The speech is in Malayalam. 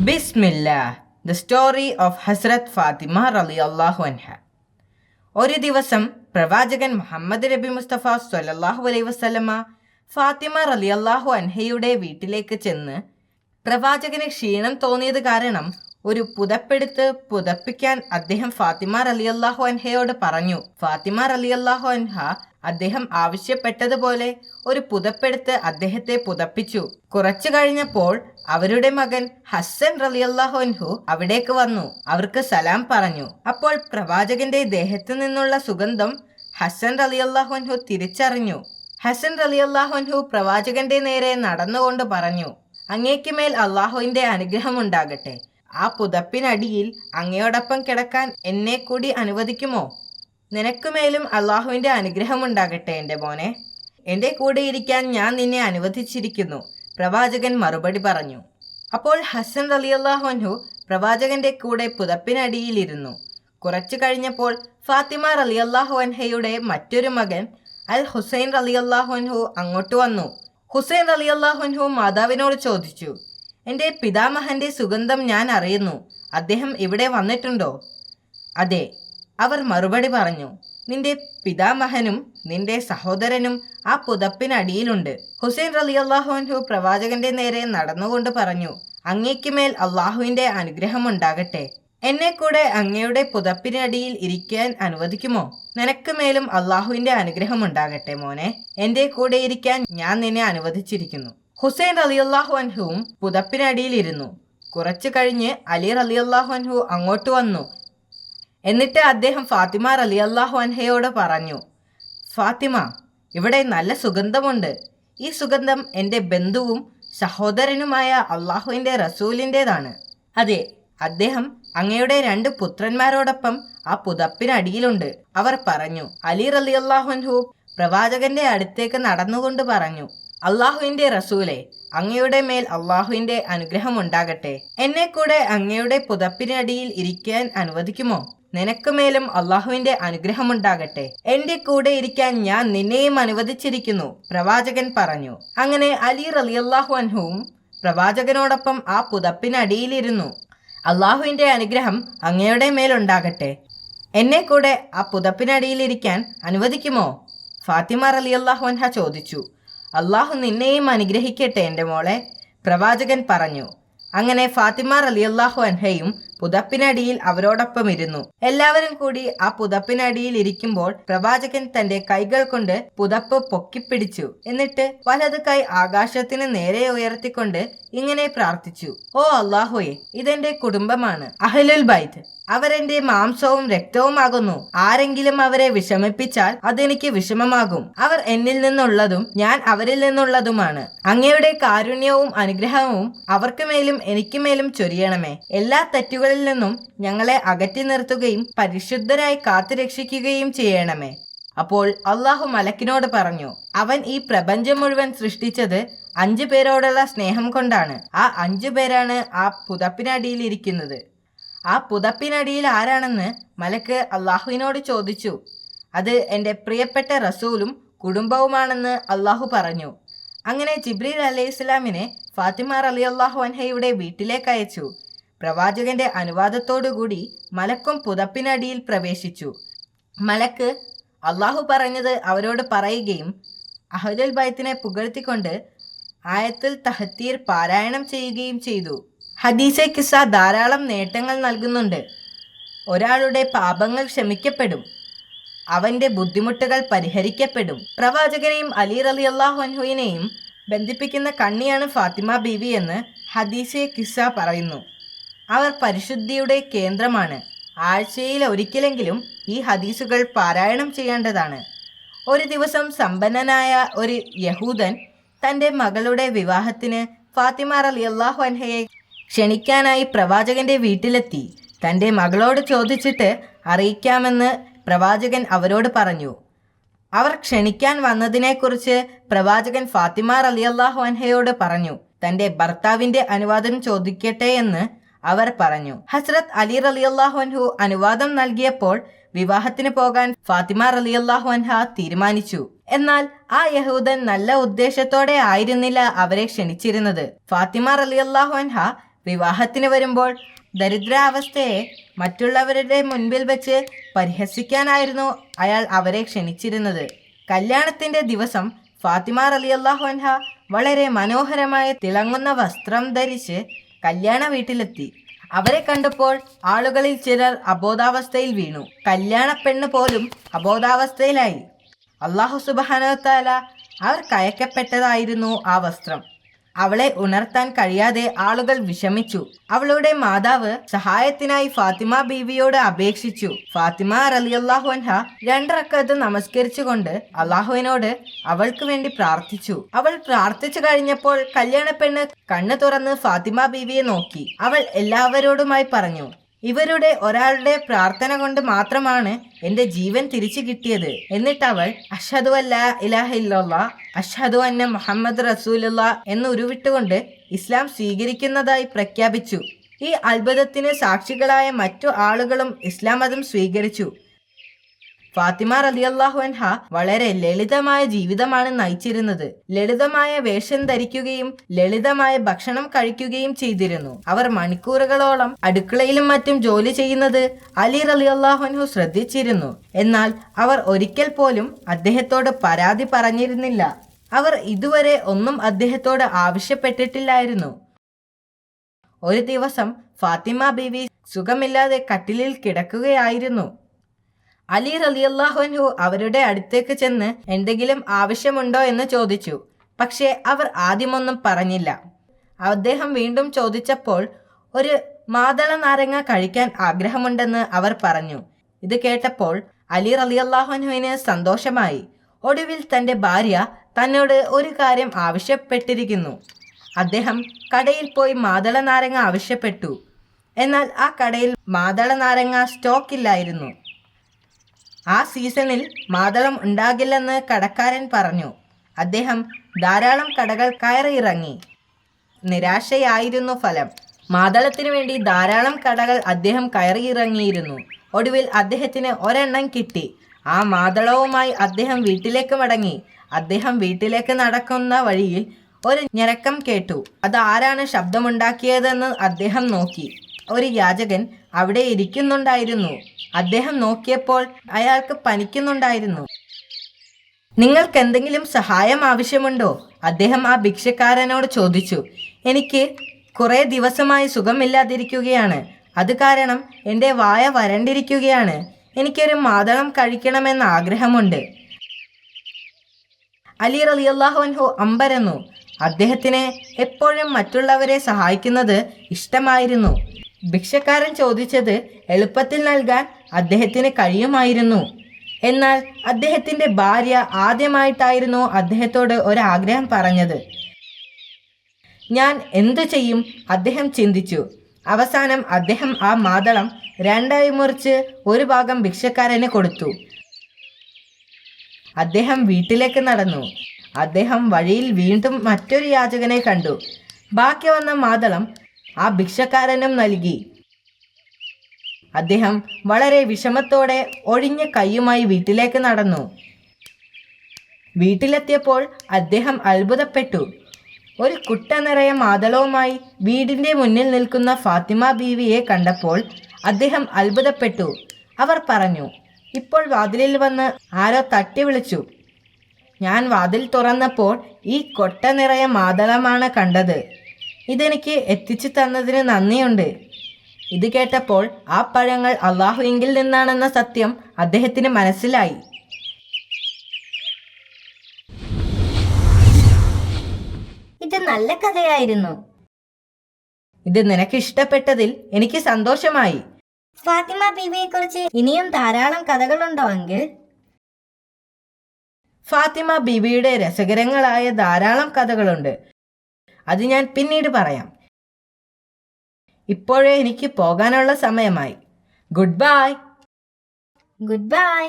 ബിസ്മില്ലാ. ദ സ്റ്റോറി ഓഫ് ഹസ്രത്ത് ഫാത്തിമ റളിയല്ലാഹു അൻഹ. ഒരു ദിവസം പ്രവാചകൻ മുഹമ്മദ് നബി മുസ്തഫ സ്വല്ലല്ലാഹു അലൈഹി വസല്ലമ ഫാത്തിമ റളിയല്ലാഹു അൻഹയുടെ വീട്ടിലേക്ക് ചെന്ന് പ്രവാചകന് ക്ഷീണം തോന്നിയത് കാരണം ഒരു പുതപ്പെടുത്ത് പുതപ്പിക്കാൻ അദ്ദേഹം ഫാത്തിമ റളിയല്ലാഹു അൻഹയോട് പറഞ്ഞു. ഫാത്തിമ റളിയല്ലാഹു അൻഹ അദ്ദേഹം ആവശ്യപ്പെട്ടതുപോലെ ഒരു പുതപ്പെടുത്ത് അദ്ദേഹത്തെ പുതപ്പിച്ചു. കുറച്ചു കഴിഞ്ഞപ്പോൾ അവരുടെ മകൻ ഹസ്സൻ റളിയല്ലാഹു അൻഹു അവിടേക്ക് വന്നു. അവർക്ക് സലാം പറഞ്ഞു. അപ്പോൾ പ്രവാചകന്റെ ദേഹത്തു നിന്നുള്ള സുഗന്ധം ഹസ്സൻ റളിയല്ലാഹു അൻഹു തിരിച്ചറിഞ്ഞു. ഹസ്സൻ റളിയല്ലാഹു അൻഹു പ്രവാചകന്റെ നേരെ നടന്നുകൊണ്ട് പറഞ്ഞു, അങ്ങേക്ക് മേൽ അള്ളാഹുവിന്റെ അനുഗ്രഹം ഉണ്ടാകട്ടെ. ആ പുതപ്പിനടിയിൽ അങ്ങയോടൊപ്പം കിടക്കാൻ എന്നെ കൂടി അനുവദിക്കുമോ? നിനക്കുമേലും അള്ളാഹുവിന്റെ അനുഗ്രഹം ഉണ്ടാകട്ടെ എൻ്റെ മോനെ. എൻ്റെ കൂടെ ഇരിക്കാൻ ഞാൻ നിന്നെ അനുവദിച്ചിരിക്കുന്നു, പ്രവാചകൻ മറുപടി പറഞ്ഞു. അപ്പോൾ ഹസ്സൻ റളിയല്ലാഹു അൻഹു പ്രവാചകന്റെ കൂടെ പുതപ്പിനടിയിലിരുന്നു. കുറച്ചു കഴിഞ്ഞപ്പോൾ ഫാത്തിമ റളിയല്ലാഹു അൻഹയുടെ മറ്റൊരു മകൻ അൽ ഹുസൈൻ റളിയല്ലാഹു അൻഹു അങ്ങോട്ട് വന്നു. ഹുസൈൻ റളിയല്ലാഹു അൻഹു മാതാവിനോട് ചോദിച്ചു, എൻ്റെ പിതാമഹന്റെ സുഗന്ധം ഞാൻ അറിയുന്നു. അദ്ദേഹം ഇവിടെ വന്നിട്ടുണ്ടോ? അതെ, അവർ മറുപടി പറഞ്ഞു. നിന്റെ പിതാമഹനും നിന്റെ സഹോദരനും ആ പുതപ്പിനടിയിലുണ്ട്. ഹുസൈൻ റളിയല്ലാഹു അൻഹു പ്രവാചകന്റെ നേരെ നടന്നുകൊണ്ട് പറഞ്ഞു, അങ്ങേക്ക് മേൽ അള്ളാഹുവിന്റെ അനുഗ്രഹം ഉണ്ടാകട്ടെ. എന്നെ കൂടെ അങ്ങയുടെ പുതപ്പിനടിയിൽ ഇരിക്കാൻ അനുവദിക്കുമോ? നിനക്ക് മേലും അള്ളാഹുവിന്റെ അനുഗ്രഹം ഉണ്ടാകട്ടെ മോനെ. എൻ്റെ കൂടെ ഇരിക്കാൻ ഞാൻ നിന്നെ അനുവദിച്ചിരിക്കുന്നു. ഹുസൈൻ റളിയല്ലാഹു അൻഹുവും പുതപ്പിനടിയിലിരുന്നു. കുറച്ചു കഴിഞ്ഞ് അലി റളിയല്ലാഹു അൻഹു അങ്ങോട്ട് വന്നു. എന്നിട്ട് അദ്ദേഹം ഫാത്തിമ റളിയല്ലാഹു അൻഹയോട് പറഞ്ഞു, ഫാത്തിമ, ഇവിടെ നല്ല സുഗന്ധമുണ്ട്. ഈ സുഗന്ധം എൻ്റെ ബന്ധുവും സഹോദരനുമായ അള്ളാഹുവിൻ്റെ റസൂലിൻ്റെതാണ്. അതെ, അദ്ദേഹം അങ്ങയുടെ 2 പുത്രന്മാരോടൊപ്പം ആ പുതപ്പിനടിയിലുണ്ട്, അവർ പറഞ്ഞു. അലി റളിയല്ലാഹു അൻഹു പ്രവാചകന്റെ അടുത്തേക്ക് നടന്നുകൊണ്ട് പറഞ്ഞു, അള്ളാഹുവിന്റെ റസൂലെ, അങ്ങയുടെ മേൽ അള്ളാഹുവിന്റെ അനുഗ്രഹം ഉണ്ടാകട്ടെ. എന്നെ കൂടെ അങ്ങയുടെ പുതപ്പിനടിയിൽ ഇരിക്കാൻ അനുവദിക്കുമോ? നിനക്ക് മേലും അള്ളാഹുവിന്റെ അനുഗ്രഹം ഉണ്ടാകട്ടെ. എന്റെ കൂടെ ഇരിക്കാൻ ഞാൻ നിന്നെയും അനുവദിച്ചിരിക്കുന്നു, പ്രവാചകൻ പറഞ്ഞു. അങ്ങനെ അലി റളിയല്ലാഹു അൻഹുവും പ്രവാചകനോടൊപ്പം ആ പുതപ്പിനടിയിലിരുന്നു. അള്ളാഹുവിന്റെ അനുഗ്രഹം അങ്ങയുടെ മേലുണ്ടാകട്ടെ. എന്നെ കൂടെ ആ പുതപ്പിനടിയിലിരിക്കാൻ അനുവദിക്കുമോ? ഫാത്തിമ റളിയല്ലാഹു അൻഹ ചോദിച്ചു. അള്ളാഹു നിന്നെയും അനുഗ്രഹിക്കട്ടെ എൻ്റെ മോളെ, പ്രവാചകൻ പറഞ്ഞു. അങ്ങനെ ഫാത്തിമ റളിയല്ലാഹു അൻഹയും പുതപ്പിനടിയിൽ അവരോടൊപ്പം ഇരുന്നു. എല്ലാവരും കൂടി ആ പുതപ്പിനടിയിൽ ഇരിക്കുമ്പോൾ പ്രവാചകൻ തന്റെ കൈകൾ കൊണ്ട് പുതപ്പ് പൊക്കിപ്പിടിച്ചു. എന്നിട്ട് വലത് കൈ ആകാശത്തിന് നേരെ ഉയർത്തിക്കൊണ്ട് ഇങ്ങനെ പ്രാർത്ഥിച്ചു, ഓ അള്ളാഹുവേ, ഇതെന്റെ കുടുംബമാണ്, അഹ്ലുൽ ബൈത്ത്. അവരെന്റെ മാംസവും രക്തവുമാകുന്നു. ആരെങ്കിലും അവരെ വിഷമിപ്പിച്ചാൽ അതെനിക്ക് വിഷമമാകും. അവർ എന്നിൽ നിന്നുള്ളതും ഞാൻ അവരിൽ നിന്നുള്ളതുമാണ്. അങ്ങയുടെ കാരുണ്യവും അനുഗ്രഹവും അവർക്ക് മേലും എനിക്ക് മേലും ചൊരിയണമേ. എല്ലാ തെറ്റുകളിൽ നിന്നും ഞങ്ങളെ അകറ്റി നിർത്തുകയും പരിശുദ്ധരായി കാത്തുരക്ഷിക്കുകയും ചെയ്യണമേ. അപ്പോൾ അള്ളാഹു മലക്കിനോട് പറഞ്ഞു, അവൻ ഈ പ്രപഞ്ചം മുഴുവൻ സൃഷ്ടിച്ചത് 5 പേരോടുള്ള സ്നേഹം കൊണ്ടാണ്. ആ 5 പേരാണ് ആ പുതപ്പിനടിയിൽ ഇരിക്കുന്നത്. ആ പുതപ്പിനടിയിൽ ആരാണെന്ന് മലക്ക് അള്ളാഹുവിനോട് ചോദിച്ചു. അത് എൻ്റെ പ്രിയപ്പെട്ട റസൂലും കുടുംബവുമാണെന്ന് അള്ളാഹു പറഞ്ഞു. അങ്ങനെ ജിബ്രീൽ അലൈഹിസ്സലാമിനെ ഫാത്തിമ റളിയല്ലാഹു അൻഹയുടെ വീട്ടിലേക്ക് അയച്ചു. പ്രവാചകന്റെ അനുവാദത്തോടുകൂടി മലക്കും പുതപ്പിനടിയിൽ പ്രവേശിച്ചു. മലക്ക് അള്ളാഹു പറഞ്ഞത് അവരോട് പറയുകയും അഹ്ലുൽ ബൈത്തിനെ പുകഴ്ത്തിക്കൊണ്ട് ആയത്തുൽ തഹ്തീർ പാരായണം ചെയ്യുകയും ചെയ്തു. ഹദീസെ കിസ്സ ധാരാളം നേട്ടങ്ങൾ നൽകുന്നുണ്ട്. ഒരാളുടെ പാപങ്ങൾ ക്ഷമിക്കപ്പെടും, അവന്റെ ബുദ്ധിമുട്ടുകൾ പരിഹരിക്കപ്പെടും. പ്രവാചകനെയും അലി റളിയല്ലാഹു അൻഹുവിനെയും ബന്ധിപ്പിക്കുന്ന കണ്ണിയാണ് ഫാത്തിമ ബീവി എന്ന് ഹദീസെ കിസ്സ പറയുന്നു. അവർ പരിശുദ്ധിയുടെ കേന്ദ്രമാണ്. ആഴ്ചയിൽ ഒരിക്കലെങ്കിലും ഈ ഹദീസുകൾ പാരായണം ചെയ്യേണ്ടതാണ്. ഒരു ദിവസം സമ്പന്നനായ ഒരു യഹൂദൻ തൻ്റെ മകളുടെ വിവാഹത്തിന് ഫാത്തിമ റളിയല്ലാഹു അൻഹയെ ക്ഷണിക്കാനായി പ്രവാചകന്റെ വീട്ടിലെത്തി. തൻ്റെ മകളോട് ചോദിച്ചിട്ട് അറിയിക്കാമെന്ന് പ്രവാചകൻ അവരോട് പറഞ്ഞു. അവർ ക്ഷണിക്കാൻ വന്നതിനെക്കുറിച്ച് പ്രവാചകൻ ഫാത്തിമ റളിയല്ലാഹു അൻഹയോട് പറഞ്ഞു. തൻ്റെ ഭർത്താവിൻ്റെ അനുവാദം ചോദിക്കട്ടെ എന്ന് അവർ പറഞ്ഞു. ഹസ്രത്ത് അലി റളിയല്ലാഹു അൻഹു അനുവാദം നൽകിയപ്പോൾ വിവാഹത്തിന് പോകാൻ ഫാത്തിമ റളിയല്ലാഹു അൻഹ തീരുമാനിച്ചു. എന്നാൽ ആ യഹൂദൻ നല്ല ഉദ്ദേശത്തോടെ ആയിരുന്നില്ല അവരെ ക്ഷണിച്ചിരുന്നത്. ഫാത്തിമ റളിയല്ലാഹു അൻഹ വിവാഹത്തിന് വരുമ്പോൾ ദരിദ്രാവസ്ഥയെ മറ്റുള്ളവരുടെ മുൻപിൽ വെച്ച് പരിഹസിക്കാനായിരുന്നു അയാൾ അവരെ ക്ഷണിച്ചിരുന്നത്. കല്യാണത്തിൻ്റെ ദിവസം ഫാത്തിമ റളിയല്ലാഹു അൻഹ വളരെ മനോഹരമായ തിളങ്ങുന്ന വസ്ത്രം ധരിച്ച് കല്യാണ വീട്ടിലെത്തി. അവരെ കണ്ടപ്പോൾ ആളുകളിൽ ചിലർ അബോധാവസ്ഥയിൽ വീണു. കല്യാണ പെണ്ണ് പോലും അബോധാവസ്ഥയിലായി. അല്ലാഹു സുബ്ഹാനഹു വ തആല അവർക്ക് അയക്കപ്പെട്ടതായിരുന്നു ആ വസ്ത്രം. അവളെ ഉണർത്താൻ കഴിയാതെ ആളുകൾ വിഷമിച്ചു. അവളുടെ മാതാവ് സഹായത്തിനായി ഫാത്തിമ ബീവിയോട് അപേക്ഷിച്ചു. ഫാത്തിമ റളിയല്ലാഹു അൻഹ 2 റക്അത്ത് നമസ്കരിച്ചുകൊണ്ട് അള്ളാഹുവിനോട് അവൾക്ക് വേണ്ടി പ്രാർത്ഥിച്ചു. അവൾ പ്രാർത്ഥിച്ചു കഴിഞ്ഞപ്പോൾ കല്യാണ പെണ്ണ് കണ്ണു തുറന്ന് ഫാത്തിമ ബീവിയെ നോക്കി. അവൾ എല്ലാവരോടുമായി പറഞ്ഞു, ഇവരുടെ ഒരാളുടെ പ്രാർത്ഥന കൊണ്ട് മാത്രമാണ് എൻ്റെ ജീവൻ തിരിച്ചു കിട്ടിയത്. എന്നിട്ട് അവൾ അഷ്ഹദു അല്ലാ ഇലാഹ ഇല്ലല്ലാഹ് അഷ്ഹദു അന്ന മുഹമ്മദ് റസൂലുള്ളാഹ് എന്ന് ഉരുവിട്ടുകൊണ്ട് ഇസ്ലാം സ്വീകരിക്കുന്നതായി പ്രഖ്യാപിച്ചു. ഈ അത്ഭുതത്തിന് സാക്ഷികളായ മറ്റു ആളുകളും ഇസ്ലാം മതം സ്വീകരിച്ചു. ഫാത്തിമ റളിയല്ലാഹു അൻഹ വളരെ ലളിതമായ ജീവിതമാണ് നയിച്ചിരുന്നത്. ലളിതമായ വേഷം ധരിക്കുകയും ലളിതമായ ഭക്ഷണം കഴിക്കുകയും ചെയ്തിരുന്നു. അവർ മണിക്കൂറുകളോളം അടുക്കളയിലും മറ്റും ജോലി ചെയ്യുന്നത് അലി റളിയല്ലാഹു അൻഹു ശ്രദ്ധിച്ചിരുന്നു. എന്നാൽ അവർ ഒരിക്കൽ പോലും അദ്ദേഹത്തോട് പരാതി പറഞ്ഞിരുന്നില്ല. അവർ ഇതുവരെ ഒന്നും അദ്ദേഹത്തോട് ആവശ്യപ്പെട്ടിട്ടില്ലായിരുന്നു. ഒരു ദിവസം ഫാത്തിമ ബീവി സുഖമില്ലാതെ കട്ടിലിൽ കിടക്കുകയായിരുന്നു. അലി റളിയല്ലാഹു അൻഹു അവരുടെ അടുത്തേക്ക് ചെന്ന് എന്തെങ്കിലും ആവശ്യമുണ്ടോ എന്ന് ചോദിച്ചു. പക്ഷേ അവർ ആദ്യമൊന്നും പറഞ്ഞില്ല. അദ്ദേഹം വീണ്ടും ചോദിച്ചപ്പോൾ ഒരു മാതള നാരങ്ങ കഴിക്കാൻ ആഗ്രഹമുണ്ടെന്ന് അവർ പറഞ്ഞു. ഇത് കേട്ടപ്പോൾ അലി റളിയല്ലാഹു അൻഹുവിന് സന്തോഷമായി. ഒടുവിൽ തൻ്റെ ഭാര്യ തന്നോട് ഒരു കാര്യം ആവശ്യപ്പെട്ടിരിക്കുന്നു. അദ്ദേഹം കടയിൽ പോയി മാതള നാരങ്ങ ആവശ്യപ്പെട്ടു. എന്നാൽ ആ കടയിൽ മാതള നാരങ്ങ സ്റ്റോക്കില്ലായിരുന്നു. ആ സീസണിൽ മാതളം ഉണ്ടാകില്ലെന്ന് കടക്കാരൻ പറഞ്ഞു. അദ്ദേഹം ധാരാളം കടകൾ കയറിയിറങ്ങി. നിരാശയായിരുന്നു ഫലം. മാതളത്തിനു വേണ്ടി ധാരാളം കടകൾ അദ്ദേഹം കയറിയിറങ്ങിയിരുന്നു. ഒടുവിൽ അദ്ദേഹത്തിന് ഒരെണ്ണം കിട്ടി. ആ മാതളവുമായി അദ്ദേഹം വീട്ടിലേക്ക് മടങ്ങി. അദ്ദേഹം വീട്ടിലേക്ക് നടക്കുന്ന വഴിയിൽ ഒരു ഞരക്കം കേട്ടു. അത് ആരാണ് ശബ്ദമുണ്ടാക്കിയതെന്ന് അദ്ദേഹം നോക്കി. ഒരു യാചകൻ അവിടെ ഇരിക്കുന്നുണ്ടായിരുന്നു. അദ്ദേഹം നോക്കിയപ്പോൾ അയാൾക്ക് പനിക്കുന്നുണ്ടായിരുന്നു. നിങ്ങൾക്ക് എന്തെങ്കിലും സഹായം ആവശ്യമുണ്ടോ? അദ്ദേഹം ആ ഭിക്ഷക്കാരനോട് ചോദിച്ചു. എനിക്ക് കുറേ ദിവസമായി സുഖമില്ലാതിരിക്കുകയാണ്. അത് കാരണം എൻ്റെ വായ വരണ്ടിരിക്കുകയാണ്. എനിക്കൊരു മാതളം കഴിക്കണമെന്ന് ആഗ്രഹമുണ്ട്. അലി റളിയല്ലാഹു അൻഹു അമ്പരന്നു. അദ്ദേഹത്തിന് എപ്പോഴും മറ്റുള്ളവരെ സഹായിക്കുന്നത് ഇഷ്ടമായിരുന്നു. ഭിക്ഷക്കാരൻ ചോദിച്ചത് എളുപ്പത്തിൽ നൽകാൻ അദ്ദേഹത്തിന് കഴിയുമായിരുന്നു. എന്നാൽ അദ്ദേഹത്തിൻ്റെ ഭാര്യ ആദ്യമായിട്ടായിരുന്നു അദ്ദേഹത്തോട് ഒരാഗ്രഹം പറഞ്ഞത്. ഞാൻ എന്തു ചെയ്യും? അദ്ദേഹം ചിന്തിച്ചു. അവസാനം അദ്ദേഹം ആ മാതളം 2 മുറിച്ച് ഒരു ഭാഗം ഭിക്ഷക്കാരന് കൊടുത്തു. അദ്ദേഹം വീട്ടിലേക്ക് നടന്നു. അദ്ദേഹം വഴിയിൽ വീണ്ടും മറ്റൊരു യാചകനെ കണ്ടു. ബാക്കി വന്ന മാതളം ആ ഭിക്ഷക്കാരനും നൽകി. അദ്ദേഹം വളരെ വിഷമത്തോടെ ഒഴിഞ്ഞ കൈയുമായി വീട്ടിലേക്ക് നടന്നു. വീട്ടിലെത്തിയപ്പോൾ അദ്ദേഹം അത്ഭുതപ്പെട്ടു. ഒരു കുട്ട നിറയെ മാതളവുമായി വീടിൻ്റെ മുന്നിൽ നിൽക്കുന്ന ഫാത്തിമ ബീവിയെ കണ്ടപ്പോൾ അദ്ദേഹം അത്ഭുതപ്പെട്ടു. അവർ പറഞ്ഞു, ഇപ്പോൾ വാതിലിൽ വന്ന് ആരോ തട്ടി വിളിച്ചു. ഞാൻ വാതിൽ തുറന്നപ്പോൾ ഈ കൊട്ട നിറയെ മാതളമാണ് കണ്ടത്. ഇതെനിക്ക് എത്തിച്ചു തന്നതിന് നന്ദിയുണ്ട്. ഇത് കേട്ടപ്പോൾ ആ പഴങ്ങൾ അള്ളാഹുവിങ്കിൽ നിന്നാണെന്ന സത്യം അദ്ദേഹത്തിന് മനസ്സിലായി. ഇത് നല്ല കഥയായിരുന്നു. ഇത് നിനക്ക് ഇഷ്ടപ്പെട്ടതിൽ എനിക്ക് സന്തോഷമായി. ഫാത്തിമ ബീവിയെ കുറിച്ച് ഇനിയും ധാരാളം കഥകളുണ്ടോ അങ്കിൾ? ഫാത്തിമ ബീവിയുടെ രസകരങ്ങളായ ധാരാളം കഥകളുണ്ട്. അത് ഞാൻ പിന്നീട് പറയാം. ഇപ്പോഴേ എനിക്ക് പോകാനുള്ള സമയമായി. Good bye. Good bye.